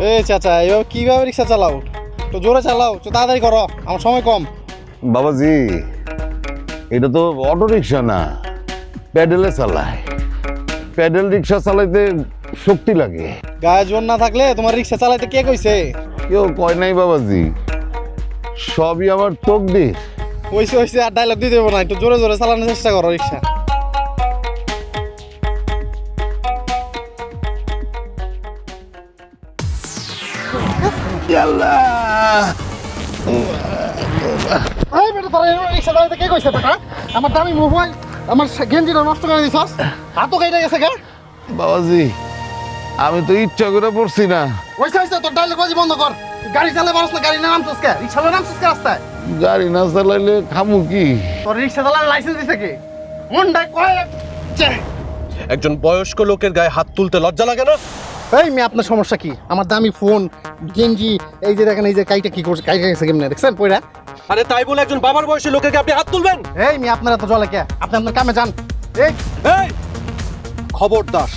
এ চাচা এবার কিভাবে রিক্সা চালাও? তো জোরে চালাও, তো তাড়াতাড়ি করো, আমার সময় কম। বাবাজি, এটা তো অটো রিক্সা না, প্যাডেলে চালায়। প্যাডেল রিক্সা চালাইতে শক্তি লাগে। গায়ে জোর না থাকলে তোমার রিক্সা চালাইতে কে কইছে? কেউ কয় নাই বাবাজি, সবই আমার তকদির। হইছে হইছে, আর ডায়লগ দিয়ে দেবো না, একটু জোরে জোরে চালানোর চেষ্টা করো রিক্সা। এই বেটা, তোরা রিক্সা চালাইতে কে কইছে বেটা? আমার দামি মোবাইল, আমার গেঞ্জিটা নষ্ট করে দিছস, হাতও কেটে গেছে গা। বাবাজি, আমি তো ইচ্ছা করে পড়ছি না। হইছে হইছে, তোর ডায়লগ বাজি বন্ধ কর। গাড়ি চালাতে পারছ না, গাড়ি না নামছস কে? রিক্সা নামছস কে রাস্তায়? গাড়ি না চালাইলে খামু কি? তোর রিক্সা চালানোর লাইসেন্স দিছে কে? মুন্ডাই কয় একজন বয়স্ক লোকের গায়ে হাত তুলতে লজ্জা লাগে না? এই মেয়ে, আপনার সমস্যা কি? আমার দামি ফোন, গেঞ্জি, এই যে দেখেন, এই যে কাইটা কি করছে, কাইটা গেছে কেমনে দেখছেন পয়রা? আরে তাই বলে একজন বাবার বয়সী লোকের গায়ে আপনি হাত তুলবেন? এই মেয়ে, আপনারা তো জলে কে? আপনি আপনার কামে যান। এই এই খবরদার,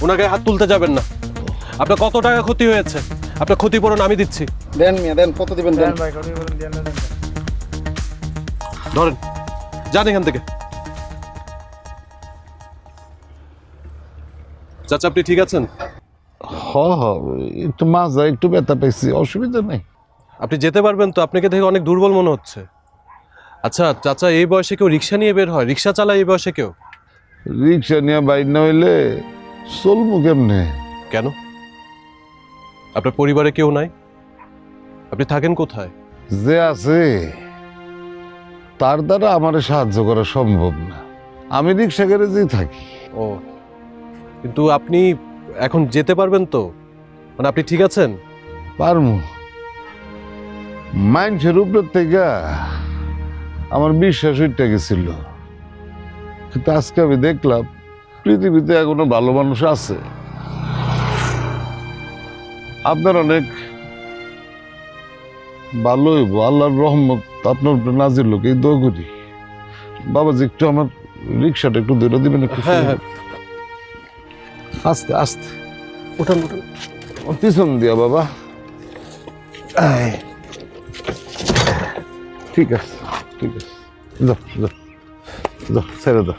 ওনার গায়ে হাত তুলতে যাবেন না। আপনার কত টাকা ক্ষতি হয়েছে, আপনার ক্ষতিপূরণ আমি দিচ্ছি। দেন মেয়ে দেন, কত দিবেন দেন। ধরেন, যান এখান থেকে। চাচা, আপনি ঠিক আছেন? হ হ, একটু মাজা একটু ব্যথা পেয়েছি, অসুবিধা নেই। আপনি যেতে পারবেন তো? আপনাকে দেখে অনেক দুর্বল মনে হচ্ছে। আচ্ছা চাচা, এই বয়সে কেউ রিক্সা নিয়ে বের হয়? রিক্সা চালায় এই বয়সে কেউ? রিক্সা নিয়ে বাইর না হইলে চলবো কেমনে? কেন? আপনার পরিবারে কেউ নাই? আপনি থাকেন কোথায়? যে আছে তার দ্বারা আমার সাহায্য করা সম্ভব না। আমি রিক্সা গ্যারেজেই থাকি। ও, কিন্তু আপনি এখন যেতে পারবেন তো? মানে আপনি ঠিক আছেন? পারমু। মানুষের উপর থেকে আমার বিশ্বাস উঠে গেছিল, কিন্তু আজকে আমি দেখলাম পৃথিবীতে এখনো ভালো মানুষ আছে। আপনার অনেক ভালো হইব, আল্লাহর রহমত আপনার উপরে নাজির লোক, এই দোয়া করি। বাবাজি, একটু আমার রিক্সাটা একটু ধরে দিবেন একটু? হ্যাঁ হ্যাঁ, আস্তে আস্তে উঠান উঠান। পিছন দিয়া বাবা। আয়। ঠিক আছে ঠিক আছে, যাও যাও যাও, ছেড়ে দাও।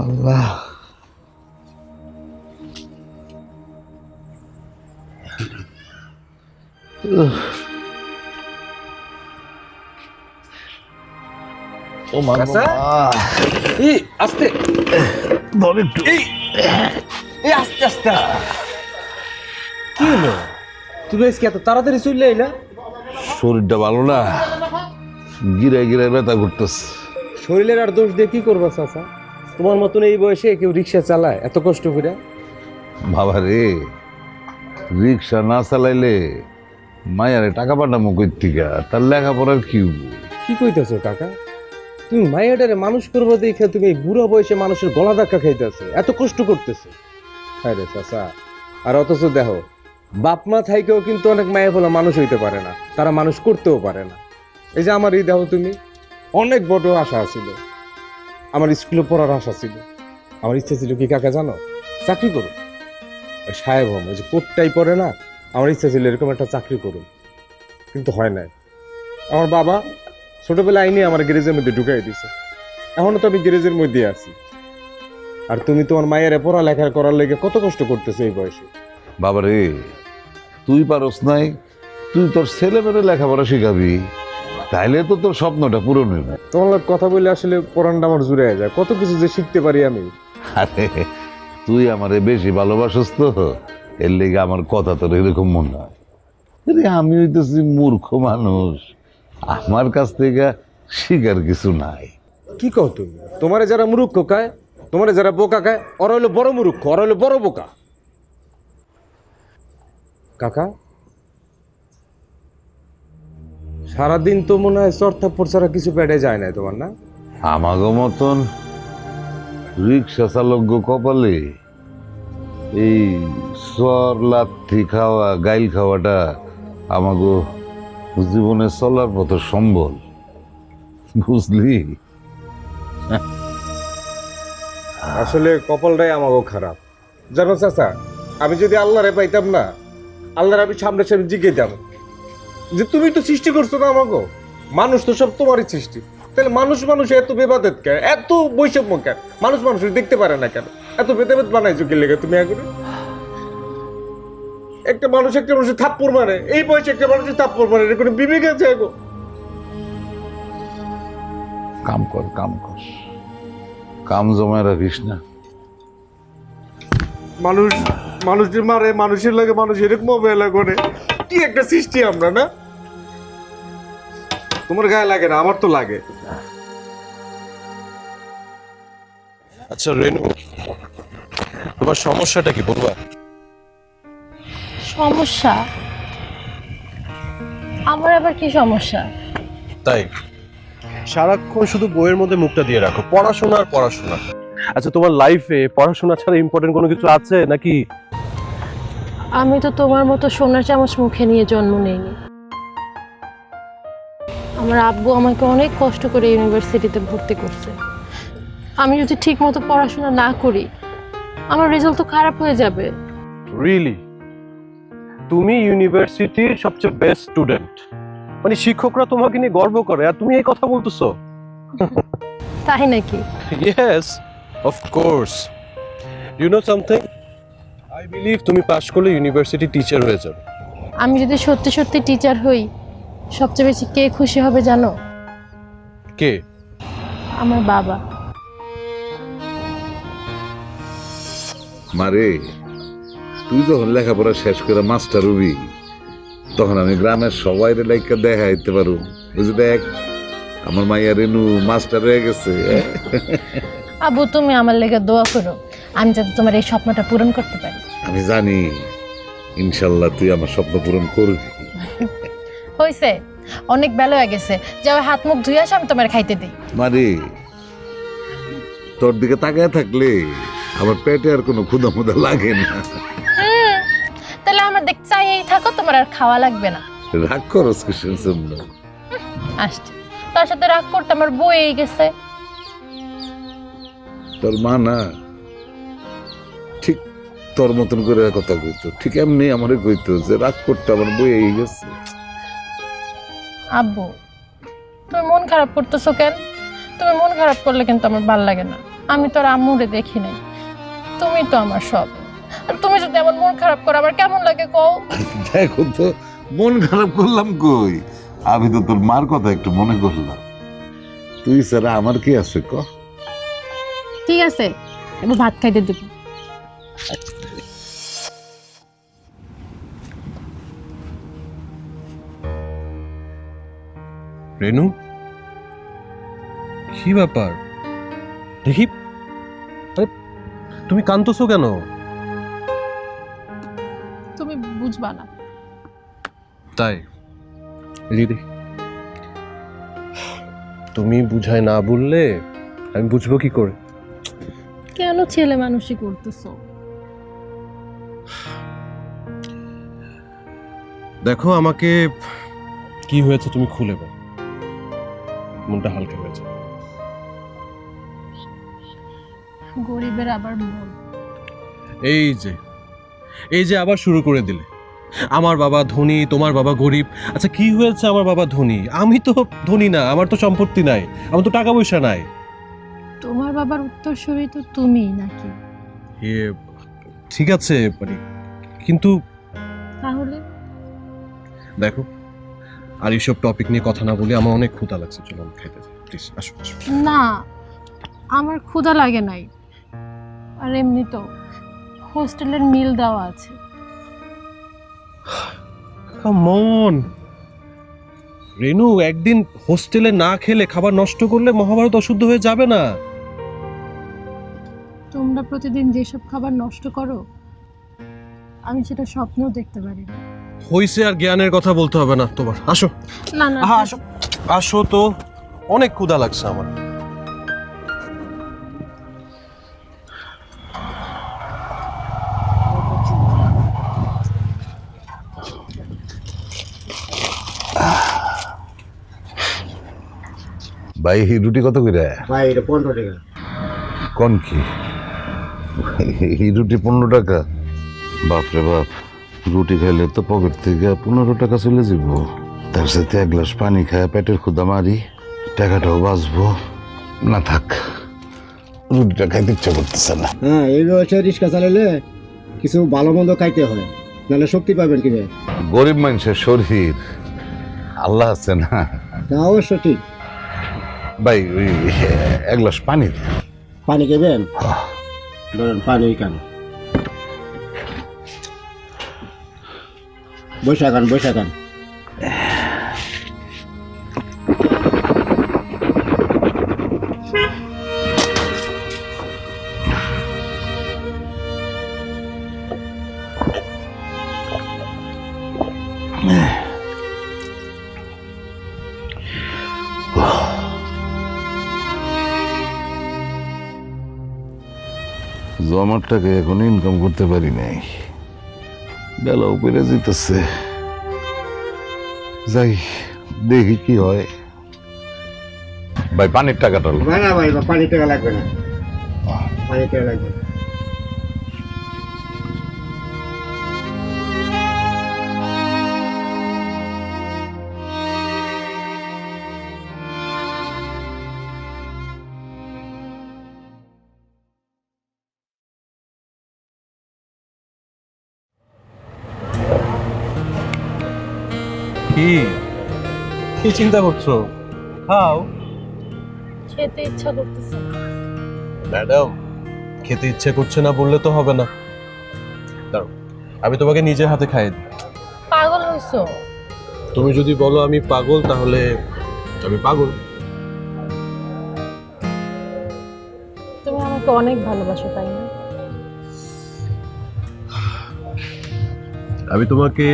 আল্লাহ, ও মা গো মা। এই আস্তে, ধর একটু। এই আস্তে আস্তে। কি হলো? তুমি আজকে এত তাড়াতাড়ি চলে এলা? শরীরটা ভালো না, গিরায় গিরায় ব্যথা করতেছে। শরীরের আর দোষ দিয়ে কি করবা চাচা? তোমার মতন এই বয়সে কেউ রিক্সা চালায় এত কষ্ট করে? বাবা রে, রিক্সা না চালাইলে মায়ারে টাকা পাঠামো কই থেকে? তার লেখাপড়ার কি হইবো? কি কইতেছো কাকা? তুমি মাইয়াটারে মানুষ করবো দেখে তুমি এই বুড়া বয়সে মানুষের গলা ধাক্কা খাইতেছো, এত কষ্ট করতেছো। হ্যাঁ রে চাচা, আর অথচ দেখো বাপ মা থাইকেও কিন্তু অনেক মায়া বলা মানুষ হইতে পারে না, তারা মানুষ করতেও পারে না। এই যে আমার এই দেখো, তুমি অনেক বড় আশা ছিল, আমার স্কুলে পড়ার আশা ছিল, আমার ইচ্ছা ছিল কি কাকা জানো, চাকরি করো, সাহেব হম, ওই যে কোটটাই পরে না, আমার ইচ্ছা ছিল এরকম একটা চাকরি করুন, কিন্তু হয় নাই। আমার বাবা ছোটবেলায় আইনি আমার গ্যারেজের মধ্যে ঢুকাই দিছে, এখনো তো আমি গ্যারেজের মধ্যে আছি। আর তুমি তোমার মায়ের পড়ালেখা করার লেগে কত কষ্ট করতেছো এই বয়সে। বাবা রে, তুই পারস নাই, তুই তোর ছেলে মেয়ের লেখাপড়া শিখাবি। তাইলে তো তোর স্বপ্নটা পূরণ হইবে। তোমার লোক কথা বলে আসলে পরানটা আমার জুড়ে যায়, কত কিছু যে শিখতে পারি আমি। আরে তুই আমারে বেশি ভালোবাসস তো, এর লেগে আমার কথা তোর এরকম মনে হয়। আরে আমি হইতেছি মূর্খ মানুষ, আমার কাছ থেকে শিকার কিছু নাই। কি কও তুমি? তোমারে যারা মূর্খ খায়, তোমারে যারা বোকা খায়, ওরা হইলো বড় মূর্খ, ওরা হইলো বড় বোকা। কাকা, সারাদিন তো মনে হয় চর্থাপ্পর ছাড়া কিছু পেটে যায় না তোমার, না? আমাগো মতন রিক্সা চালক কপালে এই সর লাথি খাওয়া গাইল খাওয়াটা আমাগো জীবনে চলার মতো সম্বল, বুঝলি? আসলে কপালটাই আমাকেও খারাপ, জানো চাচা। আমি যদি আল্লাহরে পাইতাম না, আল্লাহর আমি সামনে সামনে জিজ্ঞেতাম যে তুমি তো সৃষ্টি করছো না আমাকে, মানুষ তো সব তোমারই সৃষ্টি, তাহলে মানুষ মানুষ এত বেবাদত কেন, এত বৈষম্য কেন, মানুষ মানুষ দেখতে পারে না কেন, এত ভেদাভেদ বানাইছো কি লেগে তুমি? এখন একটা মানুষ একটা মানুষের থাপ্পড় মারে, এই বয়সে একটা মানুষের থাপ্পড় মারে, এর কোনো বিবেক আছে এখন? কাম কর, কাম কর, কাম জমায় রাখিস না। মানুষ মানুষের মারে, মানুষের লাগে মানুষ এরকম অবহেলা করে, কি একটা সৃষ্টি আমরা, না? তোমার গায়ে লাগে না, আমার তো লাগে। আচ্ছা রেনু, তোমার সমস্যাটা কি বলবা? সমস্যা? আমার আবার কি সমস্যা? তাই সারাক্ষণ শুধু বইয়ের মধ্যে মুখটা দিয়ে রাখো, পড়াশোনা আর পড়াশোনা। আচ্ছা তোমার লাইফে পড়াশোনা ছাড়া ইম্পর্টেন্ট কোনো কিছু আছে নাকি? আমি তো তোমার মতো সোনার চামচ মুখে নিয়ে জন্ম নেইনি। আমার আব্বু আমাকে অনেক কষ্ট করে ইউনিভার্সিটিতে ভর্তি করছে। আমি যদি ঠিক মতো পড়াশোনা না করি, আমার রেজাল্ট তো খারাপ হয়ে যাবে। রিয়েলি? তুমি ইউনিভার্সিটির সবচেয়ে বেস্ট স্টুডেন্ট, মানে শিক্ষকরা তোমাকে নিয়ে গর্ব করে, আর তুমি এই কথা বলতেছো? তাই নাকি? Yes, of course. You know something, I believe তুমি পাশ করলে ইউনিভার্সিটি টিচার হয়ে যাবে। আমি যদি সত্যি সত্যি টিচার হই, সবচেয়ে বেশি কে খুশি হবে জানো? কে? আমার বাবা। মারে, তুই যখন লেখাপড়া শেষ করে মাস্টার হবি, তখন আমি গ্রামের সবাই লাইকা দেখা দিতে পারবো, বুঝলি? দেখ আমার মাইয়া রেনু মাস্টার হয়ে গেছে। আব্বু, তুমি আমার লেগে দোয়া করো, আমি যাতে তোমার এই স্বপ্নটা পূরণ করতে পারি। আমি জানি ইনশাল্লাহ তুই আমার স্বপ্ন পূরণ করবি। হইছে, অনেক বেলা হয়ে গেছে, যাও হাত মুখ ধুয়ে আসো, আমি তোমার খাইতে দিই। মারে, তোর দিকে তাকায় থাকলে আমার পেটে আর কোনো ক্ষুধা মুধা লাগে না। তাহলে আমার দেখ চাইয়েই থাকো, তোমার আর খাওয়া লাগবে না। রাগ করস কিসের জন্য? আসছে, তার সাথে রাগ করতে আমার বইয়েই গেছে। তোর মা না ঠিক তোর মতন করে কথা কইতো, ঠিক এমনি আমারে কইতো যে রাগ করতে আমার বই এই গেছে। আব্বু, তুমি মন খারাপ করতেছো কেন? তুমি মন খারাপ করলে কিন্তু আমার ভাল লাগে না। আমি তো আর আম্মুরে দেখি নাই, তুমি তো আমার সব। আর তুমি যদি এমন মন খারাপ করো, আমার কেমন লাগে কও? দেখো তো, মন খারাপ করলাম কই? আমি তো তোর মার কথা একটু মনে করলাম। তুই ছাড়া আমার কি আছে ক? ঠিক আছে, এবার ভাত খাইতে দেব। রেনু, কি ব্যাপার দেখি? আরে তুমি কাঁদতেছো কেন? তুমি বুঝবা না। তাই? দিদি, তুমি বুঝায় না বললে আমি বুঝবো কি করে? কেন ছেলে মানুষই করতেছো? দেখো, আমাকে কি হয়েছে তুমি খুলে বল, মনটা হালকা হয়েছে। গরিবের আবার মন। এই যে আবার শুরু করে দিলে। আমার বাবা ধনী, তোমার বাবা গরিব। আচ্ছা কি হয়েছে আমার বাবা ধনী? আমি তো ধনী না, আমার তো সম্পত্তি নাই, আমার তো টাকা পয়সা নাই। তোমার বাবার উত্তরসূরি তো তুমি নাকি? ঠিক আছে, মানে কিন্তু তাহলে দেখো, আর এইসব টপিক নিয়ে কথা না বলি, আমার অনেক ক্ষুধা লাগছে, চলো আমি খাইতে যাই, প্লিজ আসো আসো। না, আমার ক্ষুধা লাগে নাই। আর এমনি তো হোস্টেলের মিল দেওয়া আছে। কাম অন রেনু, একদিন হোস্টেলে না খেলে খাবার নষ্ট করলে মহাভারত অশুদ্ধ হয়ে যাবে না। তোমরা প্রতিদিন যেসব খাবার নষ্ট করো, আমি সেটা স্বপ্নেও দেখতে পারি না। হইছে, আর জ্ঞানের কথা বলতে হবে না তোমার, আসো। না না, আসো আসো, তো অনেক ক্ষুধা লাগছে আমার। ভাই এই রুটি কত করে? ভাই এটা 15 টাকা। কোন কি এই রুটি 15 টাকা? বাপরে বাপ, রুটি খাইলে তো পকেট থেকে 15 টাকা চলে যাব। তার সাথে এক গ্লাস পানি খায় পেটের ক্ষুধা মারি, টাকাটাও বাঁচবো না। থাক, রুটিটা খাইতে ইচ্ছা করতেছে না। হ্যাঁ, এই বয়সে রিক্সা চালালে কিছু ভালো মন্দ খাইতে হয়, নাহলে শক্তি পাবেন কি ভাই? গরিব মানুষের শরীর আল্লাহ আছে না। তা অবশ্য ঠিক। ভাই ওই এক গ্লাস পানি দে। পানি খাবেন? ধরেন পানি ওইখানে বৈশা খান, বৈশা খান। জমার টাকা এখন ইনকাম করতে পারি নাই, বেলাও করে যেতেছে। যাই দেখি কি হয়। ভাই পানির টাকাটা লো। না না ভাই, পানি টাকা লাগবে না, পানি টাকা লাগবে না। কি কি চিন্তা করছো? খাও। খেতে ইচ্ছা করতেছে না। ম্যাডাম, খেতে ইচ্ছে করছে না বললে তো হবে না। দাঁড়াও, আমি তোমাকে নিজের হাতে খাইয়ে দিই। পাগল হইছো? তুমি যদি বলো আমি পাগল, তাহলে আমি পাগল। তুমি আমাকে অনেক ভালোবাসো, তাই না? আমি তোমাকে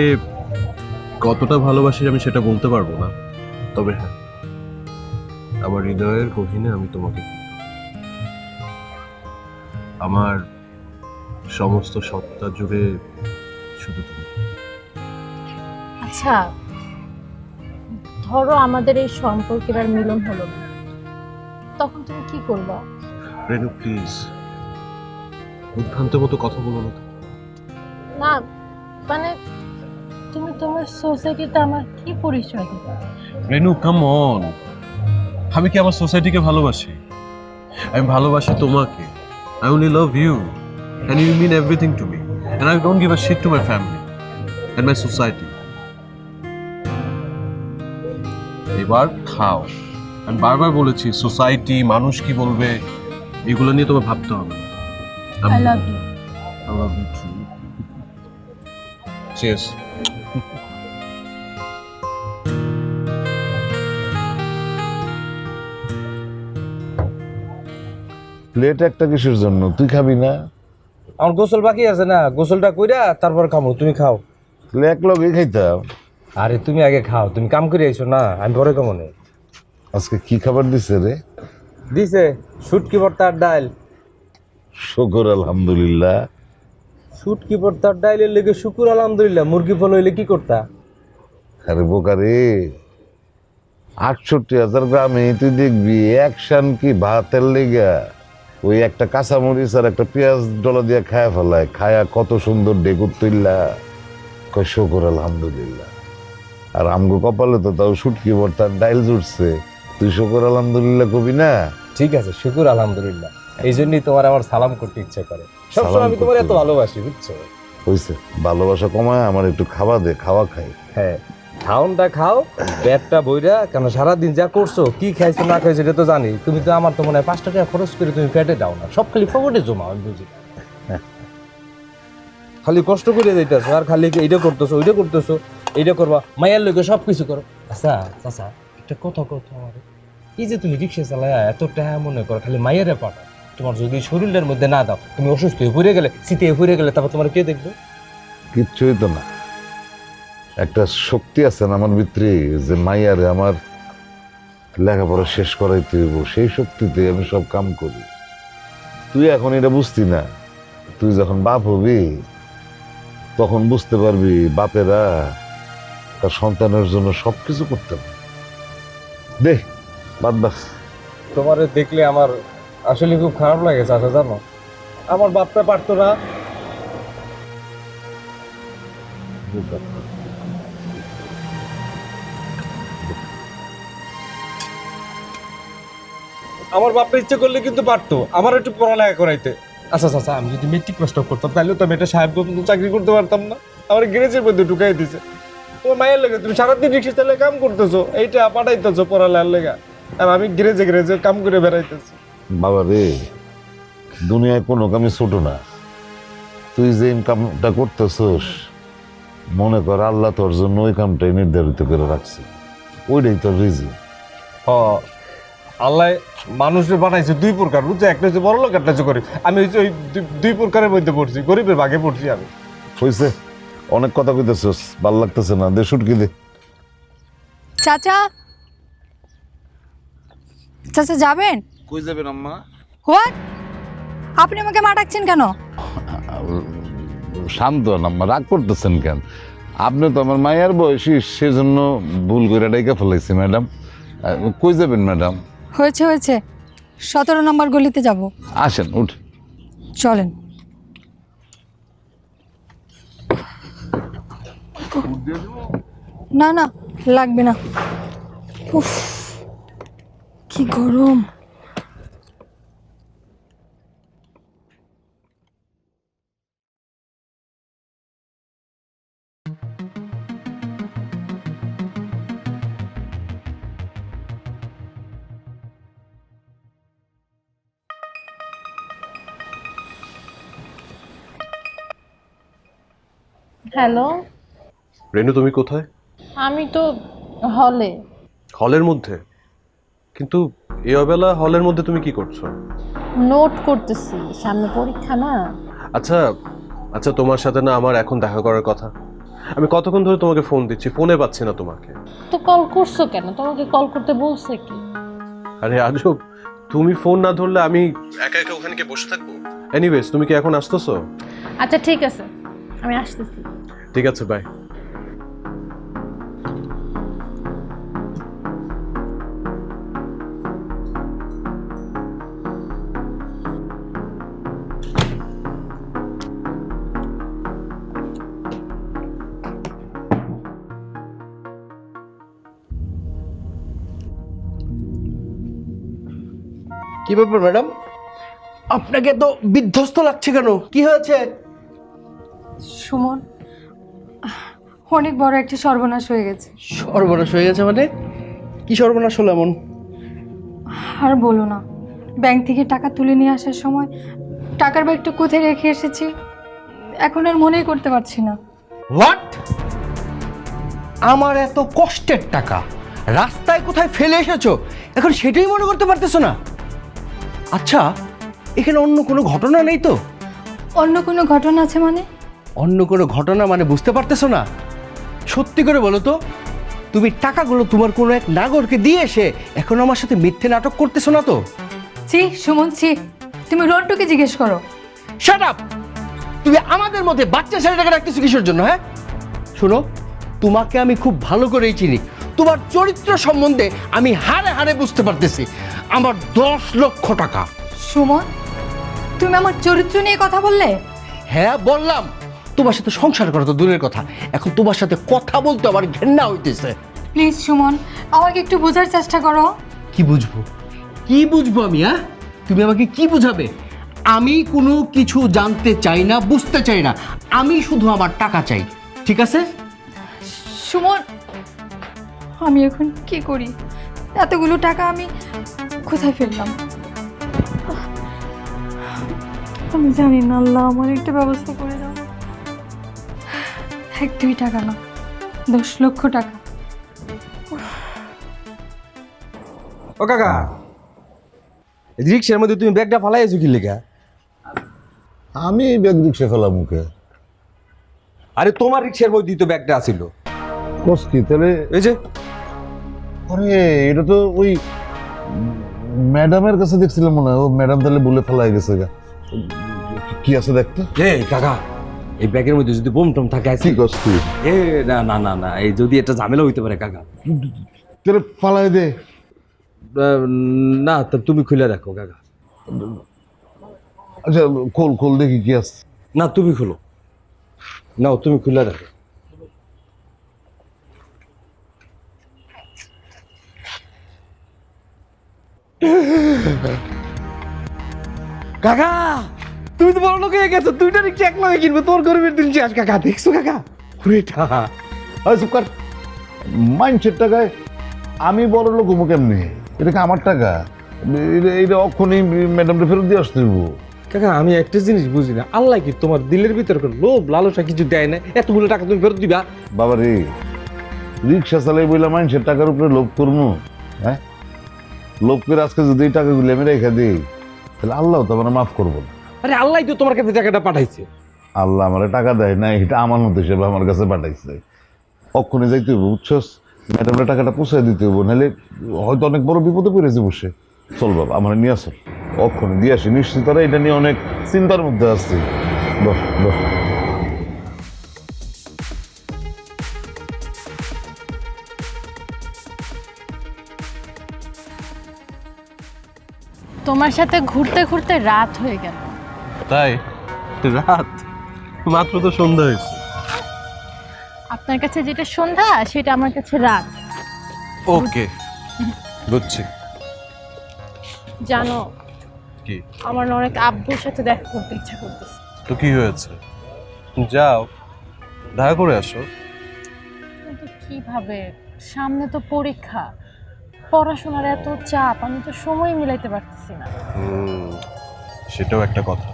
কতটা ভালোবাসি আমি সেটা বলতে পারবো না, তবে হ্যাঁ, আমার হৃদয়ের গহীনে আমি তোমাকে, আমার সমস্ত সত্তা জুড়ে শুধু তুমি। আচ্ছা, ধরো আমাদের এই সম্পর্কের আর মিলন হলো না, তখন তুমি কি করবা? রেনু প্লিজ, উদ্ভ্রান্ত মতো কথা বলো না তো। না মানে, তুমি তোমার সোসাইটিতে আমার কি পরিচয় দিবা? রেনু কাম অন, আমি কি আমার সোসাইটিকে ভালোবাসি? আমি ভালোবাসি তোমাকে। I only love you and you mean everything to me and I don't give a shit to my family and my society. এবার খাও। আমি বারবার বলেছি সোসাইটি, মানুষ কি বলবে, এগুলো নিয়ে তোমার ভাবতে হবে না। I love you. I love you too. Cheers. Plate একটা কিসের জন্য? তুই খাবি না? আমার গোসল বাকি আছে না, গোসলটা কইরা তারপর খামো, তুমি খাও। তাহলে এক লগে খাইতাম। আরে তুমি আগে খাও, তুমি কাম করে আইছো না, আমি পরে কেমনে। আজকে কি খাবার দিছে রে? দিছে শুটকি ভর্তার ডাল। শুকর আলহামদুলিল্লাহ। শুটকি ভর্তার ডাইলের লেগে শুকুর আলহামদুলিল্লাহ, মুরগি ফল হইলে কি করতা? আরে বোকারে, 68,000 গ্রামে তুই দেখবি একশান কি ভাতের লেগা ওই একটা কাঁচামরিচ আর একটা পেঁয়াজ ডলা দিয়ে খায়া ফেলায়, খায়া কত সুন্দর ডেকুর তুইল্লা কয় শুকর আলহামদুলিল্লাহ। আর আমগো কপালে তো তাও শুটকি ভর্তার ডাইল জুটছে, তুই শুকর আলহামদুলিল্লাহ কবি না? ঠিক আছে, শুকুর আলহামদুলিল্লাহ। এই জন্যই তোমার আমার সালাম করতে ইচ্ছা করে, সালাম সবসময় আমি তোমার করতে। এত ভালোবাসি, বুঝছো? হয়েছে, ভালোবাসা কমায় আমার একটু খাওয়া দে, খাওয়া খাই। হ্যাঁ, খাওনটা খাও, পেটটা বইরা, কেন সারাদিন যা করছো, কি খাইছো না খাইছো এটা তো জানি। তুমি তো আমার তো মনে হয় 5 টাকা খরচ করে তুমি পেটে দাও না, সব খালি ফকটে জমা, আমি বুঝি। খালি কষ্ট করে যাইতেছো আর খালি এইটা করতেছো, ওইটা করতেছো, এইটা করবা, মায়ের লোকে সব কিছু করো। আচ্ছা চাচা, একটা কথা কথা আমার, এই যে তুমি রিক্সা চালায় এত টাকা মনে করো খালি মায়েরে পাঠাও, তোমার যদি শরীরের মধ্যে না দাও, তুমি অসুস্থ হয়ে পড়ে গেলে, শীতে পড়ে গেলে, তারপর তোমার কে দেখবে? কিচ্ছুই তো না। একটা শক্তি আছে না আমার ভিতরে, যে মাইয়ারে আমার লেখাপড়া শেষ করাইতে হইব, সেই শক্তিতে আমি সব কাম করি। তুই এখন এটা বুঝতি না, তুই যখন বাপ হবি তখন বুঝতে পারবি বাপেরা তার সন্তানের জন্য সবকিছু করতে পারে। দে বাদ বাস। তোমারে দেখলে আমার আসলে খুব খারাপ লাগে চাচা, জানো, আমার বাপটা পারতো না। আমার বাপটা ইচ্ছে করলে কিন্তু পারতো আমার একটু পড়ালেখা করাইতে। আচ্ছা চাচা, আমি যদি মেট্রিক পাস করতাম তাহলে তো আমি একটা সাহেব চাকরি করতে পারতাম না, আমার গ্যারেজের মধ্যে ঢুকাই দিছে। তোমার মায়ের লেগে তুমি সারাদিন রিক্সা চালিয়ে কাম করতেছো, এইটা পাঠাইতেছো পড়ালেখার লেগা, আর আমি গ্যারেজে গ্যারেজে কাম করে বেড়াইতেছি। বাবা রে, দুনিয়ায় কোনো কামই ছোট না। তুই যে ইনকামটা করতেছস, মনে কর আল্লাহ তোর জন্য ওই কামটাই নির্ধারিত করে রাখছে, ওইটাই তোর রিজি। আল্লাহ মানুষের বানাইছে 2 প্রকার, বুঝছো, একটা হচ্ছে বড় লোক, একটা হচ্ছে গরিব। আমি হচ্ছে ওই 2 প্রকারের মধ্যে পড়ছি, গরিবের ভাগে পড়ছি আমি। হয়েছে, অনেক কথা কইতেছস, ভাল লাগতেছে না, দে শুটকি দে। চাচা, চাচা যাবেন? কই যাবেন আম্মা? হোয়াট? আপনি আমাকে মা ডাকছেন কেন? শান্ত হন আম্মা, রাগ করতেছেন কেন? আপনি তো আমার মায়ের বয়সী, সেজন্য ভুল করে ডাইকা ফেলাইছি ম্যাডাম। কই যাবেন ম্যাডাম? হয়েছে হয়েছে, 17 নম্বর গলিতে যাব। আসেন, উঠ। চলেন। না না, লাগবে না। উফ, কি গরম। হ্যালো, রেনু তুমি কোথায়? আমি তো হলে। হলের মধ্যে? কিন্তু এই অবেলা হলের মধ্যে তুমি কি করছো? নোট করতেছি, সামনে পরীক্ষা না। আচ্ছা আচ্ছা, তোমার সাথে না আমার এখন দেখা করার কথা। আমি কতক্ষণ ধরে তোমাকে ফোন দিচ্ছি, ফোনে পাচ্ছি না তোমাকে। তো কল করছো কেন? তোমাকে কল করতে বলছে কি? আরে আজব, তুমি ফোন না ধরলে আমি একা একা ওখানে গিয়ে বসে থাকবো? এনিওয়েজ, তুমি কি এখন আসতেছো? আচ্ছা ঠিক আছে, আমি আসতেছি। ঠিক আছে, বাই। কি ব্যাপার ম্যাডাম, আপনাকে তো বিধ্বস্ত লাগছে কেন? কি হয়েছে? সুমন, অনেক বড় একটা সর্বনাশ হয়ে গেছে। সর্বনাশ হয়ে গেছে মানে? কি সর্বনাশ হলো এমন? আর বলো না, ব্যাংক থেকে টাকা তুলে নিয়ে আসার সময় টাকার ব্যাগটা কোথায় রেখে এসেছি এখন আর মনেই করতে পারছি না। হোয়াট? আমার এত কষ্টের টাকা রাস্তায় কোথায় ফেলে এসেছো, এখন সেটাই মনে করতে পারতেছো না? আচ্ছা, এখানে অন্য কোনো ঘটনা নেই তো? অন্য কোনো ঘটনা আছে মানে? অন্য কোনো ঘটনা মানে বুঝতে পারতেছো না? সত্যি করে বলো তো, তুমি টাকাগুলো তোমার কোনো এক নাগরকে দিয়ে এসে এখন আমার সাথে মিথ্যে নাটক করতেছো না তো? ছি সুমন, ছি। তুমি রন্টুকে জিজ্ঞেস করো। Shut up! তুমি আমাদের মধ্যে বাচ্চা ছেলেটাকে রাখতেছো কিসের জন্য? হ্যাঁ, শোনো, তোমাকে আমি খুব ভালো করেই চিনি, তোমার চরিত্র সম্বন্ধে আমি হাড়ে হাড়ে বুঝতে পারতেছি। আমার 10 লক্ষ টাকা। সুমন, তুমি আমার চরিত্র নিয়ে কথা বললে? হ্যাঁ বললাম, তোমার সাথে সংসার করা তো দূরের কথা, এখন তোমার সাথে কথা বলতে আমার ঘেন্না হইতেছে। প্লিজ সুমন, আমাকে একটু বোঝার চেষ্টা করো। কি বুঝবো? কি বুঝবো আমি? হ্যাঁ, তুমি আমাকে কি বুঝাবে? আমি কোনো কিছু জানতে চাই না, বুঝতে চাই না, আমি শুধু আমার টাকা চাই, ঠিক আছে? সুমন, আমি এখন কি করি? এতগুলো টাকা আমি কোথায় ফেললাম? আমি জানি না, আল্লাহ আমার একটা ব্যবস্থা করে দাও। 1-2 টাকা না, 10 লক্ষ টাকা। ও কাকা, এই রিক্সার মধ্যে তুমি ব্যাগটা ফালাইছো কি লেগা? আমি এই ব্যাগ রিক্সা ফেলাম মুখে। আরে তোমার রিক্সার মধ্যেই তো ব্যাগটা আছিল। কস কি তাহলে? এই যে আরে এটা তো ওই ম্যাডামের কাছে দেখছিলাম মনে হয়। ও ম্যাডাম তাহলে বলে ফেলাই গেছে গা। কি আছে দেখতে? এই কাকা, এই ব্যাগের মধ্যে যদি বোম টম থাকে আছে। কি কস তুই? এ না না না না, এই যদি একটা ঝামেলা হইতে পারে কাকা। তাহলে ফালাই দে। না তা তুমি খুলে রাখো কাকা। আচ্ছা খোল খোল দেখি কি আছে। না তুমি খুলো, নাও তুমি খুলে রাখো। কাকা তুমি তো বড় লোক হয়ে গেছো, 2টা রিক্সা এক লগে কিনবে, তোর গরিবের দিন শেষ। কাকা দেখছো কাকা? ওইটা আরে চুপ কর। মানুষের টাকায় আমি বড় লোক হবো কেমনি? এটা কি আমার টাকা? এইটা অক্ষণই ম্যাডামটা ফেরত দিয়ে আসতে হইব। কাকা আমি একটা জিনিস বুঝি না, আল্লাহ কি তোমার দিলের ভিতরে কোনো লোভ লালসা কিছু দেয় না? এতগুলো টাকা তুমি ফেরত দিবা? বাবা রে, রিক্সা চালাই বইলা মানুষের টাকার উপরে লোভ করবো? হ্যাঁ, লোভ করে আজকে যদি এই টাকাগুলি আমি রেখে দিই তাহলে আল্লাহ তো আমার মাফ করবো না। আরে আল্লাহ তো তোমার কাছে টাকাটা পাঠাইছে। আল্লাহ আমার টাকা দেয় না, এটা আমার মতো হিসেবে আমার কাছে পাঠাইছে। অক্ষণে যাইতে হইব, বুঝছস? ম্যাডামরা টাকাটা পৌঁছায় দিতে হইব, নাহলে হয়তো অনেক বড় বিপদে পড়েছে বসে। চল বাবা, আমার নিয়ে আসো, অক্ষণে দিয়ে আসি। নিশ্চিত তারা এটা নিয়ে অনেক চিন্তার মধ্যে আসছি। বহ বহ। তোমার সাথে ঘুরতে ঘুরতে রাত হয়ে গেল। তাই? রাত? মাত্র তো সন্ধ্যা হয়েছে। আপনার কাছে যেটা সন্ধ্যা সেটা আমার কাছে রাত। ওকে, বুঝছি। জানো, কি? আমার না অনেক আব্বুর সাথে দেখা করতে ইচ্ছা করতেছে। তো কি হয়েছে? যাও, দেখা করে আসো। কিন্তু কিভাবে? সামনে তো পরীক্ষা, পড়াশোনার এত চাপ, আমি তো সময় মিলাইতে পারতেছি না। সেটাও একটা কথা।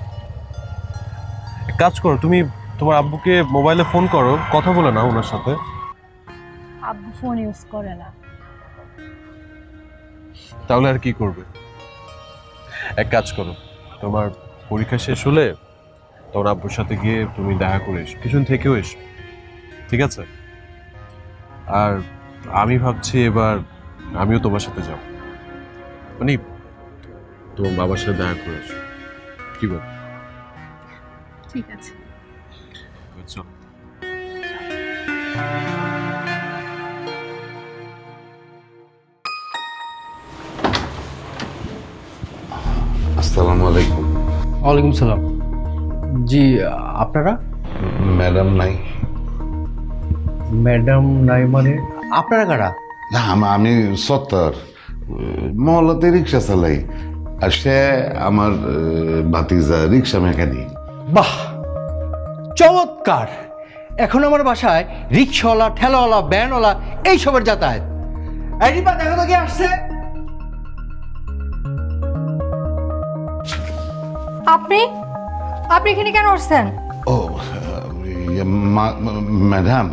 এক কাজ করো, তুমি তোমার আব্বুকে মোবাইলে ফোন করো, কথা বলে নাও ওনার সাথে। আব্বু ফোন ইউজ করে না। তাহলে আর কি করবে? এক কাজ করো, তোমার পরীক্ষা শেষ হলে তোমার আব্বুর সাথে গিয়ে তুমি দেখা করে এসো, কিছুদিন থেকেও এসো, ঠিক আছে? আর আমি ভাবছি এবার আমিও তোমার সাথে যাব, মানে তোমার বাবার সাথে দেখা করে এসো, কি বল? ঠিক আছে। বুঝছো? আসসালামু আলাইকুম। ওয়ালাইকুম সালাম। জি, আপনারা? ম্যাডাম নাই। ম্যাডাম নাই মানে আপনারা কারা? না, আমি সত্তর মহল্লাতে রিক্সা চালাই, আর সে আমার ভাতিজা রিক্সা মেকানিক। বাহ, চমৎকার! এখন আমার বাসায় রিক্সাওয়ালা, ঠেলাওয়ালা, ভ্যানওয়ালা এইসবের যাতায়াত। এই রিপা, দেখো তো কি আসছে। আপনি আপনি এখানে কেন আসছেন? ও ম্যাডাম,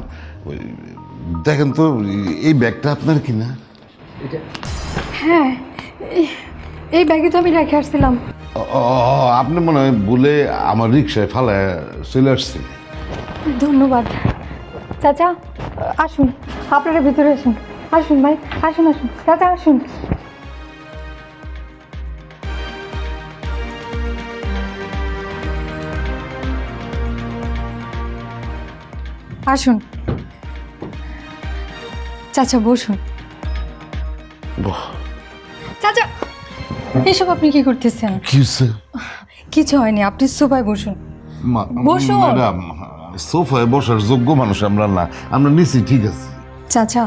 দেখেন তো এই ব্যাগটা আপনার কিনা? হ্যাঁ, এই ব্যাগে তো আমি রেখে আসছিলাম। আপনি মনে হয় বলে আমার রিক্সায় ফালায় চলে আসছে। ধন্যবাদ। চাচা আসুন, আপনারা ভিতরে আসুন। আসুন ভাই, আসুন আসুন চাচা, আসুন। আসুন চাচা, বসুন। চাচা, এসব আপনি কি করতেছেন? কি হচ্ছে? কিছু হয়নি, আপনি সোফায় বসুন। বসুন। ম্যাডাম, সোফায় বসার যোগ্য মানুষ আমরা না, আমরা নিছি, ঠিক আছে। চাচা,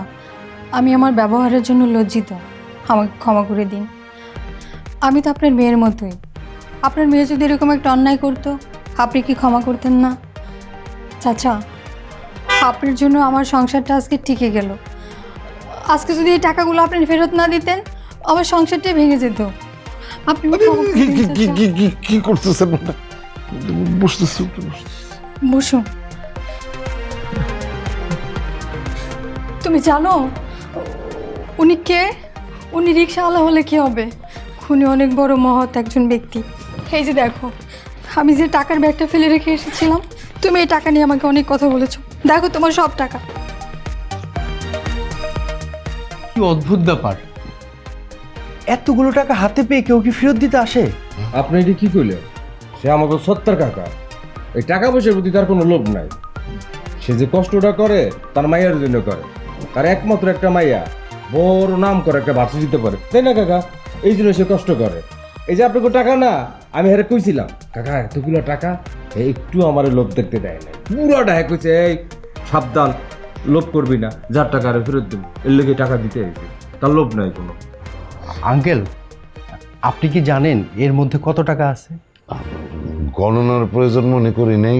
আমি আমার ব্যবহারের জন্য লজ্জিত, আমাকে ক্ষমা করে দিন। আমি তো আপনার মেয়ের মতোই। আপনার মেয়ে যদি এরকম একটা অন্যায় করতো, আপনি কি ক্ষমা করতেন না? চাচা, আপনার জন্য আমার সংসারটা আজকে টিকে গেল। আজকে যদি এই টাকাগুলো আপনি ফেরত না দিতেন আমার সংসারটাই ভেঙে যেত। আপনি আমাকে ক্ষমা করে দিন, চাচা। কি করতেছেন? বসতেছি। বসুন। তুমি জানো উনি কে? উনি রিক্সাওয়ালা হলে কি হবে? উনি অনেক বড় মহৎ একজন ব্যক্তি। এই যে দেখো, আমি যে টাকার ব্যাগটা ফেলে রেখে এসেছিলাম, তুমি এই টাকা নিয়ে আমাকে অনেক কথা বলেছো। দেখো তোমার সব টাকা। কি অদ্ভুত ব্যাপার, এতগুলো টাকা হাতে পেয়ে কেউ কি ফেরত দিতে আসে? আপনি এটি কি করলেন? সে আমাকে সত্তর কাকা, এই টাকা পয়সার প্রতি তার কোনো লোভ নাই। সে যে কষ্টটা করে তার মাইয়ার জন্য করে। তার একমাত্র একটা মাইয়া, বড় নাম করে একটা ভার্সি দিতে পারে, তাই না কাকা? এই জন্য সে কষ্ট করে। এই যে আপনাকে টাকা না, আমি হেরে কইছিলাম কাকা এতগুলো টাকা, একটু আমার লোভ দেখতে দেয় না। পুরোটা হ্যাঁ কইছে, এই সাবধান, লোভ করবি না, যার টাকা আরে ফেরত দেবো, এর লেগে টাকা দিতে হয়েছে, তার লোভ নাই কোনো। আঙ্কেল, আপনি কি জানেন এর মধ্যে কত টাকা আছে? গণনার প্রয়োজন মনে করি নেই,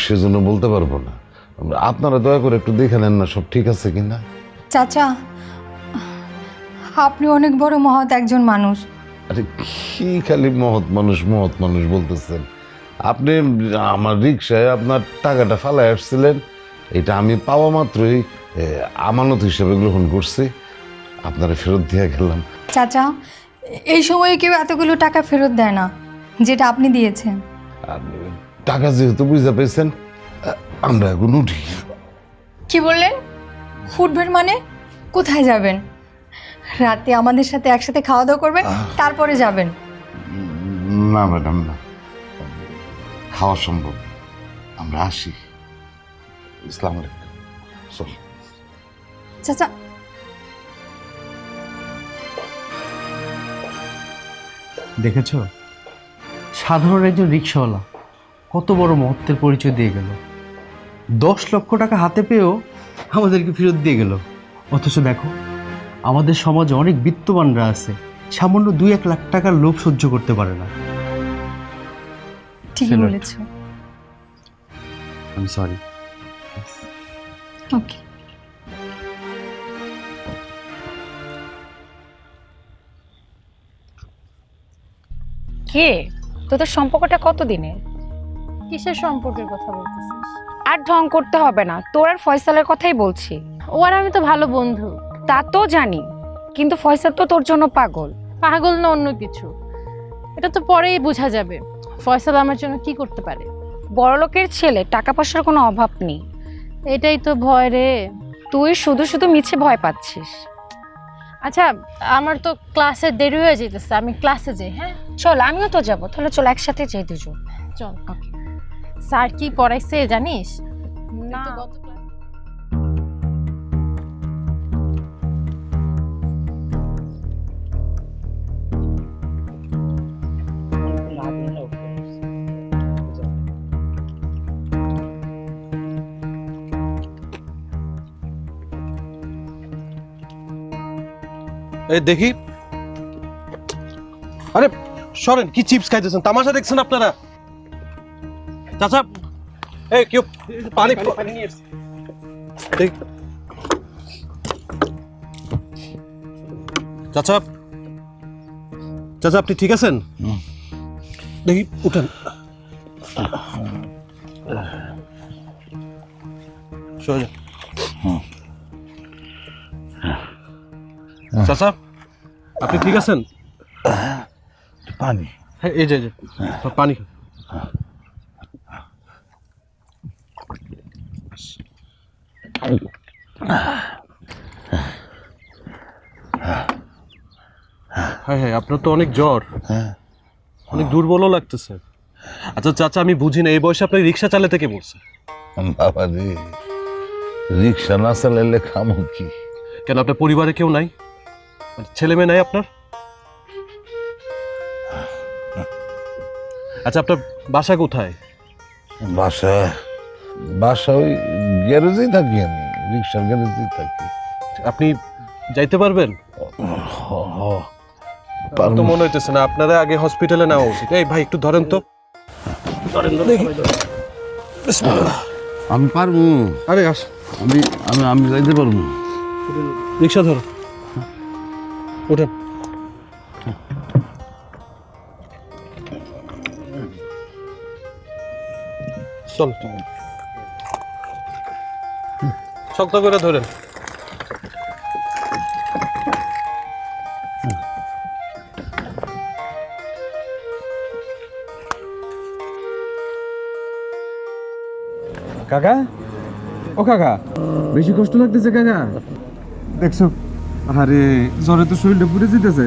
সেজন্য বলতে পারবো না। আপনারা দয়া করে একটু দেখে নেন না সব ঠিক আছে কিনা। চাচা, আপনি অনেক বড় মহৎ একজন মানুষ। আরে কি খালি মহৎ মানুষ বলতেছেন? আপনি আমার রিক্সায় আপনার টাকাটা ফালাই আসছিলেন, এটা আমি পাওয়া মাত্রই আমানত হিসেবে গ্রহণ করছি, আপনারা ফেরত দিয়ে গেলাম। চাচা, এই সময়ে কেউ এতগুলো টাকা ফেরত দেয় না যেটা আপনি দিয়েছেন। আর টাকা যেহেতু বুঝতে পেরেছেন, আমরা এখন উঠি। কি বললেন? উঠবেন মানে? কোথায় যাবেন? রাতে আমাদের সাথে একসাথে খাওয়া দাওয়া করবেন, তারপরে যাবেন? না ম্যাডাম, না, খাওয়া সম্ভব না। আমরা আসি। ইসলাম আলাইকুম। চল। চাচা, দেখেছো, সাধারণ একজন রিক্সাওয়ালা কত বড় মহত্বের পরিচয় দিয়ে গেল। 10 লক্ষ টাকা হাতে পেয়েও আমাদেরকে ফেরত দিয়ে গেল। অথচ দেখো, আমাদের সমাজে অনেক বিত্তবানরা আছে, সামান্য 2-1 লাখ টাকার লোভ সহ্য করতে পারে না। ঠিকই বলেছো। I sorry. ওকে। কে তোদের সম্পর্কটা কতদিনের? কিসের সম্পর্কের কথা বলতেছিস? আর ঢং করতে হবে না, তোর আর ফয়সালের কথাই বলছি। ও আর আমি তো ভালো বন্ধু। তা তো জানি, কিন্তু ফয়সাল তো তোর জন্য পাগল। পাগল না অন্য কিছু, এটা তো পরেই বোঝা যাবে। ফয়সাল আমার জন্য কি করতে পারে? বড়লোকের ছেলে, টাকা পয়সার কোনো অভাব নেই। এটাই তো ভয় রে। তুই শুধু শুধু মিছে ভয় পাচ্ছিস। আচ্ছা, আমার তো ক্লাসে দেরি হয়ে যেতেছে, আমি ক্লাসে যাই। হ্যাঁ চল, আমিও তো যাবো, তাহলে চল একসাথে যাই দুজন। চল। স্যার কি পড়াইছে জানিস? না। তো গত ক্লাস এই দেখি, আরে সরেন, কি চিপস খাইতেছেন? তামাশা দেখছেন আপনারা? চাচা, এই কেউ পানি নিয়ে এসেছে। চাচা, চাচা আপনি ঠিক আছেন? দেখি উঠেন। সোজা। চাচা আপনি ঠিক আছেন? পানি। হ্যাঁ, এই যে পানি। হ্যাঁ হ্যাঁ, আপনার তো অনেক জ্বর, অনেক দুর্বলও লাগতেছে। আচ্ছা চাচা, আমি বুঝি না, এই বয়সে আপনি রিক্সা চালাতে কে বলছে? বাবা রে, রিক্সা না চালাইলে খামো কি? কেন, আপনার পরিবারে কেউ নাই? ছেলে মেয়ে নাই আপনার? আচ্ছা, আপনার বাসা কোথায়? বাসা ওই গ্যারেজেই থাকি, আমি রিক্সার গ্যারেজেই থাকি। আপনি যাইতে পারবেন? তো মনে হইতেছে না, আপনারা আগে হসপিটালে নেওয়া উচিত। এই ভাই একটু ধরেন তো, আমি পারবো। আরে আস, আমি যাইতে পারবো। রিক্সা ধরো, ওঠেন। চল, শক্ত করে ধরেন। কাকা, ও কাকা, বেশি কষ্ট লাগতেছে কাকা? দেখছো, আরে জ্বরে তো শরীরটা পুড়ে যেতেছে।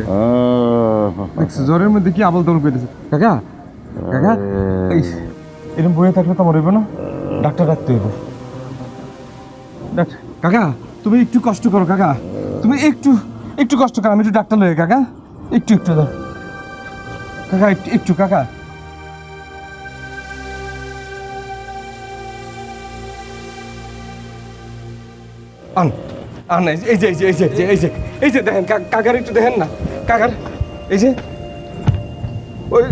দেখছো জ্বরের মধ্যে কি আবল তাবল করতেছে। কাকা, কাকা, এই এরকম বয়ে থাকলে তো মরবে না, ডাক্তার রাখতে হইব। কাকা, তুমি একটু কষ্ট করো কাকা, তুমি একটু কষ্ট করো, আমি একটু ডাক্তার লই কাকা, একটু দাও কাকা, একটু কাকা। এই যে দেখেন কাকার একটু দেখেন না, কাকার এই যে ওই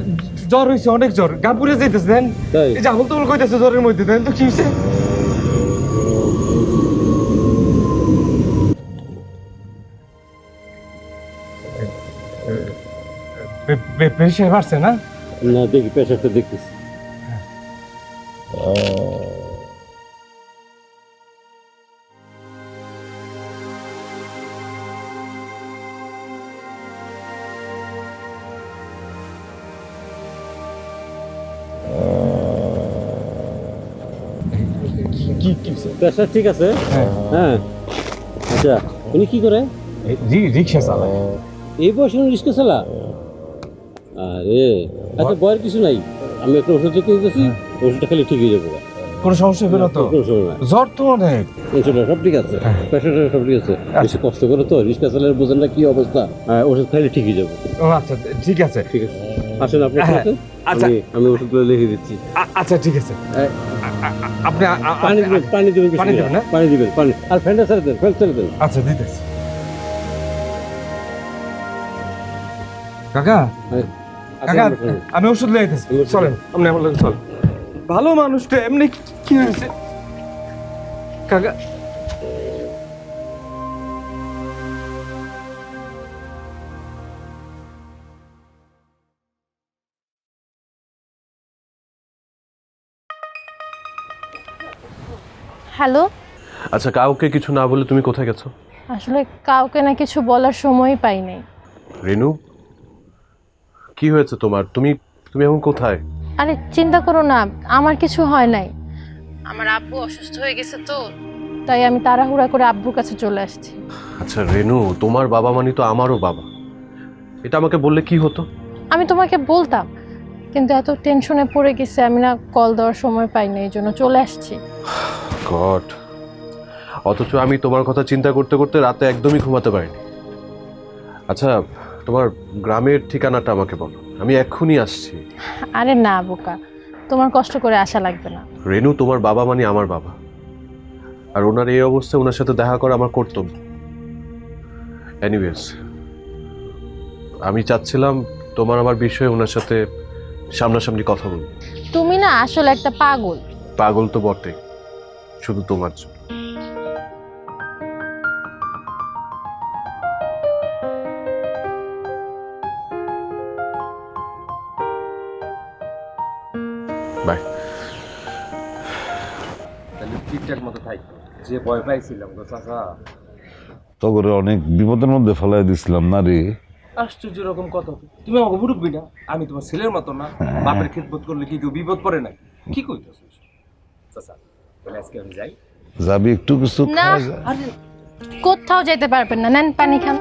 জ্বর হয়েছে, অনেক জ্বর, গা পুড়ে যাইতেছে। দেন এই যে আমল তমল কইতেছে জ্বরের মধ্যে, দেন তো কি হয়েছে? প্রেশার বাড়ছে না? না, দেখি প্রেশারটা দেখতেছি। প্রেশার ঠিক আছে? হ্যাঁ। আচ্ছা, উনি কি করে? রিক্সা চালায়। এই বয়সে রিক্সা চালা? আরে আচ্ছা, বয়ের কিছু নাই, আমি একটা ওষুধ লিখে দিতেছি, ওষুধটা খেলে ঠিক হয়ে যাবে। কোনো সমস্যা হবে না তো? কোনো সমস্যা নাই, জ্বর তো অনেক। সব ঠিক আছে, প্রেশারটা সব ঠিক আছে। বেশি কষ্ট করে তো রিক্সা চালালে বোঝেন না কি অবস্থা, ওষুধ খাইলে ঠিক হয়ে যাবে। ও আচ্ছা, ঠিক আছে। ঠিক আছে, আসেন আপনার সাথে, আচ্ছা আমি ওষুধগুলো লিখে দিচ্ছি। আচ্ছা ঠিক আছে। আপনি পানি দিবেন, পানি দিবেন, পানি দিবেন না? পানি দিবেন, পানি আর ফ্যানটা ছেড়ে দেন, ফ্যান ছেড়ে দেন। আচ্ছা দিতেছি। কাকা, কাকা, আমি ওষুধ লিয়ে দিতেছি, চলেন আপনি আমার লগে চলেন। ভালো মানুষটা এমনি কি হয়েছে কাকা? হ্যালো, আচ্ছা, কাউকে কিছু না বলে তুমি কোথায় গেছো? আসলে কাউকে না কিছু বলার সময় পাই নাই। রেনু, কি হয়েছে তোমার? তুমি এখন কোথায়? আরে চিন্তা করো না, আমার কিছু হয় নাই। আমার আব্বু অসুস্থ হয়ে গেছে তো, তাই আমি তাড়াহুড়া করে আব্বুর কাছে চলে আসছি। আচ্ছা রেনু, তোমার বাবা মানে তো আমারও বাবা, এটা আমাকে বললে কি হতো? আমি তোমাকে বলতাম, কিন্তু এত টেনশনে পড়ে গেছে, আমি না কল দেওয়ার সময় পাই না, এই জন্য চলে আসছি। গড, অথচ আমি তোমার কথা চিন্তা করতে করতে রাতে একদমই ঘুমাতে পারিনি। আচ্ছা, তোমার গ্রামের ঠিকানাটা আমাকে বলো, আমি এক্ষুনি আসছি। আরে না বোকা, তোমার কষ্ট করে আসা লাগবে না। রেনু, তোমার বাবা মানে আমার বাবা, আর ওনার এই অবস্থায় ওনার সাথে দেখা করা আমার কর্তব্য। এনিওয়েজ, আমি চাচ্ছিলাম তোমার আমার বিষয়ে ওনার সাথে সামনাসামনি কথা বলবো। তুমি না আসলে একটা পাগল। পাগল তো বটে, শুধু তোমার জন্য। বাই। তাহলে ঠিকঠাক মতো থাকতো, যে ভয় পাইছিলাম গো চাচা। তো করে অনেক বিপদের মধ্যে ফেলাই দিছিলাম না রে। আশ্চর্য রকম কথা, তুমি আমাকে মুরব্বী না, আমি তোমার ছেলের মতো না? বাপের খেদমত করলে কি কেউ বিপদ পড়ে না? কি কইতেছ চাচা? তাহলে আজকে আমি যাই। যাবি একটু কিছু না, খাওয়া যায়? আরে কোথাও যেতে পারবেন না, নেন পানি খান।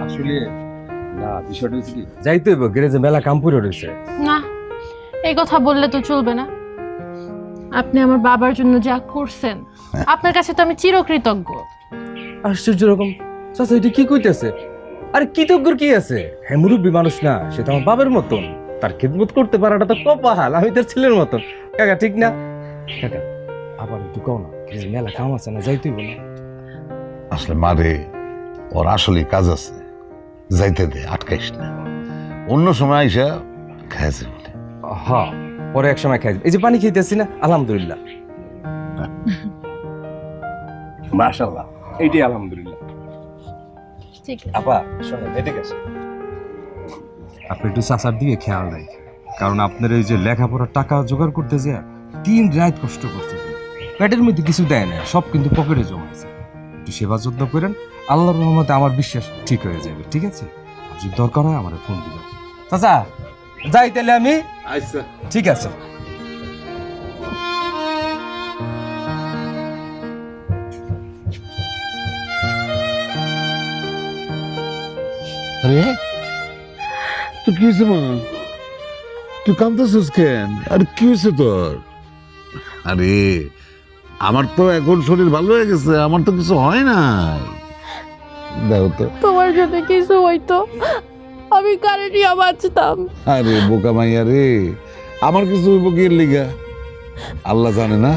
আসলে না, বিষয়টা হচ্ছে কি, যাইতে হইব, গ্যারেজে মেলা কাম পড়ে রয়েছে। না, এই কথা বললে তো চলবে না। আপনি আমার বাবার জন্য যা করছেন, আপনার কাছে তো আমি চিরকৃতজ্ঞ। আশ্চর্য রকম চাচা, এটা কি কইতেছে? আরে কৃতজ্ঞর কি আছে? হ্যাঁ, মুরব্বী মানুষ না, সে তো আমার বাবার মতন, তার খেদমত করতে পারাটা তো কপাল, আমি তার ছেলের মতন। কাকা ঠিক না? কাকা আবার একটু কও না, মেলা কাম আছে না, যাইতে হইব না? আসলে মারে, ওর আসলে কাজ আছে, যাইতে দে, আটকাইস না। অন্য সময় আইসা খাইছে বলে। হ্যাঁ, পরে এক সময় খাই। এই যে পানি খাইতেছি না, আলহামদুলিল্লাহ। মাশাআল্লাহ, এইটাই আলহামদুলিল্লাহ। ঠিক আপা শোনেন, এদিকে আসেন। আপনি একটু চাচার দিকে খেয়াল রাখেন, কারণ আপনার এই যে লেখাপড়ার টাকা জোগাড় করতে যে 3 রাত কষ্ট করতে পেটের মধ্যে কিছু দেয় না, সব কিন্তু পকেটে জমাইছে। একটু সেবা যত্ন করেন, আল্লাহর রহমতে আমার বিশ্বাস ঠিক হয়ে যাবে। ঠিক আছে, আর যদি দরকার হয় আমার ফোন দিবেন। চাচা যাই তাহলে আমি। আচ্ছা, ঠিক আছে। আরে তুই কি হয়েছে মা? তুই কাঁদতেছিস কেন? আরে কি হয়েছে তোর? আরে আমার তো এখন শরীর ভালো হয়ে গেছে, আমার তো কিছু হয় নাই। দেখো তো। তোমার যদি কিছু হইতো আমি কারে নিয়ে বাঁচতাম। আরে বোকা মাইয়া রে, আমার কিছু হইব কি এর লিগা? আল্লাহ জানে না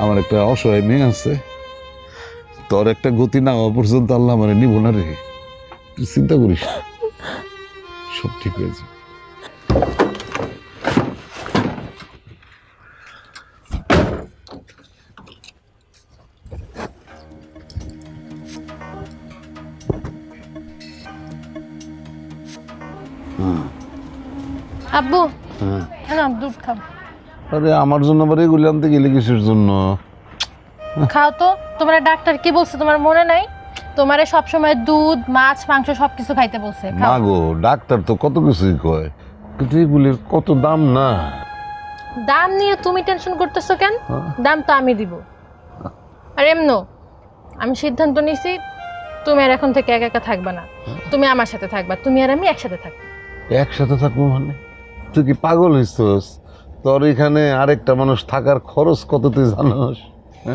আমার একটা অসহায় মেয়ে আছে, তোর একটা গতি না হওয়া পর্যন্ত আল্লাহ মানে নিব না রে। তুই চিন্তা করিস না, সব ঠিক হয়ে যাবে। আব্বু হ্যাঁ। না দুধ খাও। আরে আমার জন্য আবার এগুলি আনতে গেলে কিসের জন্য? খাও তো। তোমার ডাক্তার কি বলছে তোমার মনে নাই? তোমারে সবসময় দুধ মাছ মাংস সবকিছু খাইতে বলছে। মা গো, ডাক্তার তো কত কিছুই কয়, কিন্তু এগুলির কত দাম না। দাম নিয়ে তুমি টেনশন করতেছো কেন? দাম তো আমি দিব। আর এমনো আমি সিদ্ধান্ত নিছি তুমি আর এখন থেকে একা একা থাকবা না, তুমি আমার সাথে থাকবা। তুমি আর আমি একসাথে থাকবো। একসাথে থাকবো মানে? তুই কি পাগল হইছস? তোর এখানে আরেকটা মানুষ থাকার খরচ কত তুই জানোস?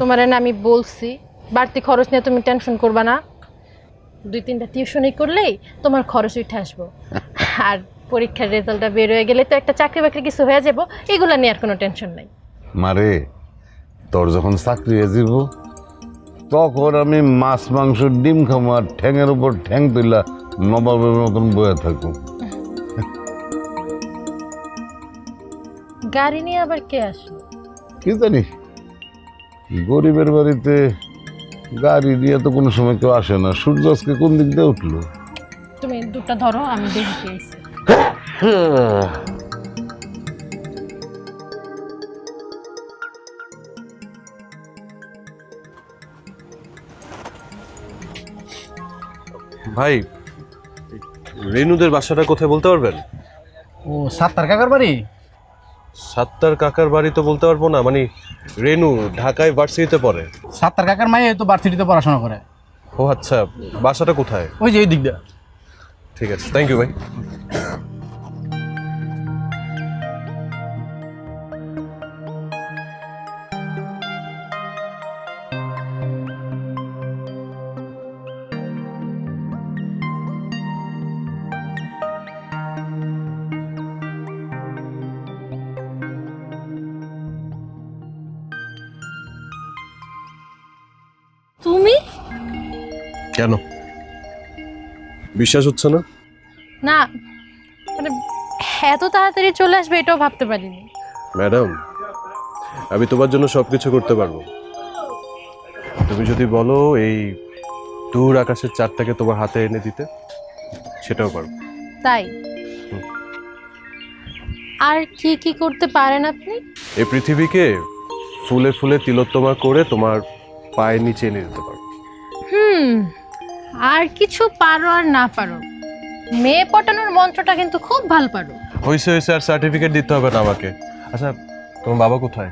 তোমার না আমি বলছি বাড়তি খরচ নিয়ে তুমি টেনশন করবা না। 2-3টা টিউশনি করলেই তোমার খরচ উঠে আসবো। আর পরীক্ষার রেজাল্টটা বের হয়ে গেলে তো একটা চাকরি বাকরি কিছু হয়ে যাবো, এগুলো নিয়ে আর কোনো টেনশন নাই। মারে, তোর যখন চাকরি হয়ে যাব তখন আমি মাছ মাংস ডিম খাবো আর ঠ্যাঙের উপর ঠ্যাং তুইলা নবাবের মতন বয়ে থাকবো। গাড়ি নিয়ে আবার কে আসলো? কি জানি, গরিবের বাড়িতে গাড়ি দিয়ে তো কোনো সময় কেউ আসে না। সূর্য আজকে কোন দিক দিয়ে উঠলো? তুমি দুধটা ধরো, আমি দেখি কে আইছে। ভাই, রেনুদের বাসাটা কোথায় বলতে পারবেন? ও সাত্তার কাকার বাড়ি? সাত্তার কাকার বাড়ি তো বলতে পারবো না, মানে রেনু ঢাকায় ভার্সিটিতে পড়ে। সাত্তার কাকার মাইয়া তো ভার্সিটিতে পড়াশোনা করে। ও আচ্ছা, বাসাটা কোথায়? ওই যে এই দিকটা। ঠিক আছে, থ্যাংক ইউ ভাই। তুমি? কেন বিশ্বাস হচ্ছে না? না মানে এত তাড়াতাড়ি চলে আসবে এটাও ভাবতে পারিনি। ম্যাডাম, আমি তোমার জন্য সবকিছু করতে পারবো। তুমি যদি বলো এই দূর আকাশের চাঁদটাকে তোমার হাতে এনে দিতে, সেটাও পারবো। তাই? আর কি কি করতে পারেন আপনি? এই পৃথিবীকে ফুলে ফুলে তিলোত্তমা করে তোমার পায়ের নিচে এনে দিতে পারবো। আর কিছু পারো আর না পারো, মেয়ে পটানোর মন্ত্রটা কিন্তু খুব ভালো পারো। হয়েছে হয়েছে, আর সার্টিফিকেট দিতে হবে না আমাকে। আচ্ছা, তোমার বাবা কোথায়?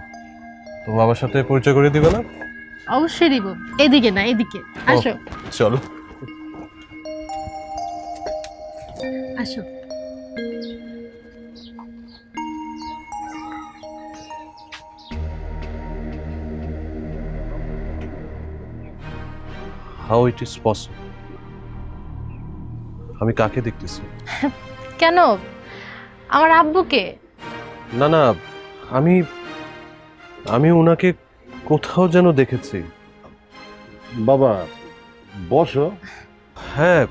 তোমার বাবার সাথে পরিচয় করে দিবে না? অবশ্যই দিব। এদিকে না, এদিকে আসো। চলো। আসো। How it is possible? আমি কাকে দেখতেছি? কেন? আমার আব্বুকে? না না, আমি আমি ওনাকে কোথাও যেন দেখেছি। বাবা বসো। হ্যাঁ,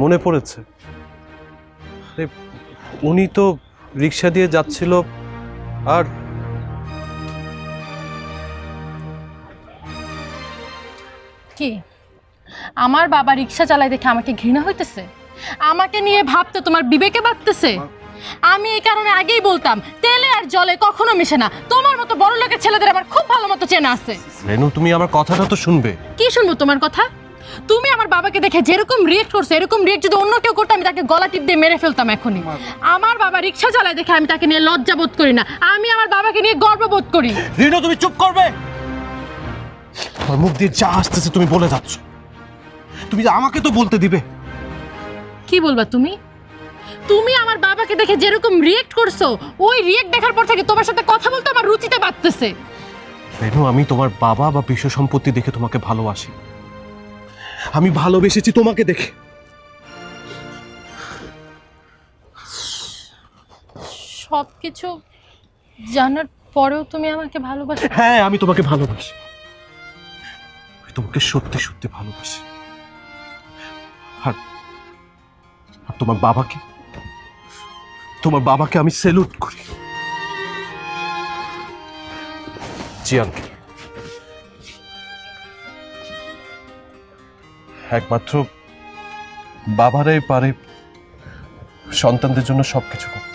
মনে পড়েছে। আরে, উনি তো রিক্সা দিয়ে যাচ্ছিল আর কি আমার বাবা রিক্সা চালায় দেখে আমাকে ঘৃণা হইতেছে? আমাকে নিয়ে ভাবতে তোমার বিবেকে বাড়তেছে? আমি এই কারণে আগেই বলতাম তেলে আর জলে কখনো মিশে না। তোমার মতো বড় লোকের ছেলেদের আমার খুব ভালো মতো চেনা আছে। রেনু, তুমি আমার কথাটা তো শুনবে। কি শুনবো তোমার কথা? তুমি আমার বাবাকে দেখে যেরকম রিয়েক্ট করছো, এরকম রিয়েক্ট যদি অন্য কেউ করতো আমি তাকে গলা টিপ দিয়ে মেরে ফেলতাম এখনই। আমার বাবা রিক্সা চালায় দেখে আমি তাকে নিয়ে লজ্জা বোধ করি না, আমি আমার বাবাকে নিয়ে গর্ববোধ করি। রিনু, তুমি চুপ করবে? আমার মুখ দিয়ে যা আসতেছে তুমি বলে যাচ্ছ। তুমি আমাকে তো বলতে দিবে। কি বলবা তুমি? তুমি আমার বাবাকে দেখে যেরকম রিয়েক্ট করছো, ওই রিয়েক্ট দেখার পর থেকে তোমার সাথে কথা বলতে আমার রুচিতে বাড়তেছে। রেনু, আমি তোমার বাবা বা বিষয় সম্পত্তি দেখে তোমাকে ভালোবাসি। আমি ভালোবেসেছি তোমাকে দেখে। সবকিছু জানার পরেও তুমি আমাকে ভালোবাসো? হ্যাঁ, আমি তোমাকে ভালোবাসি। আমি তোমাকে সত্যি সত্যি ভালোবাসি। আর আর তোমার বাবাকে আমি স্যালুট করি। জিয়ান, একমাত্র বাবারাই পারে সন্তানদের জন্য সবকিছু করতে।